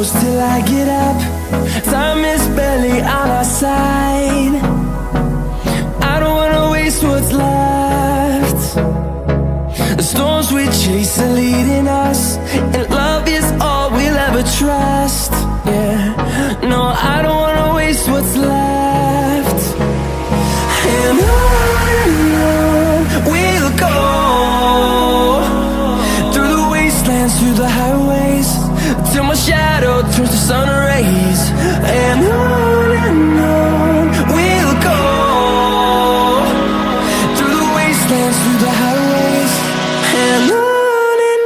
close till I get up. Time is barely on our side. I don't wanna waste what's left. The storms we chase are leading us, and love is all we'll ever trust. Yeah, no, I don't wanna waste what's left. And on we'll go, through the wastelands, through the highways, till my shadow turns to sun rays. And on we'll go, through the wastelands, through the highways, and on we'll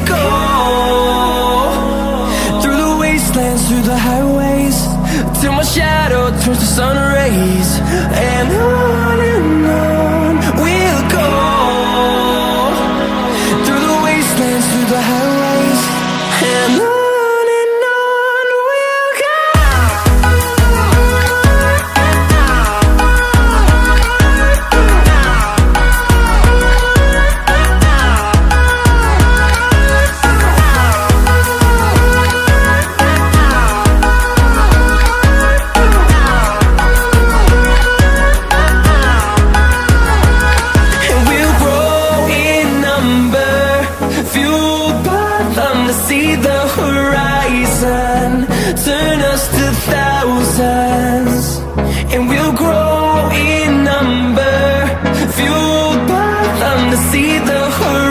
go. Through the highways, till my shadow turns to sun rays. And on we'll go, through the wastelands, through the highways, and on we'll go. See the horizon, turn us to thousands, and we'll grow in number, fueled by them to see the horizon.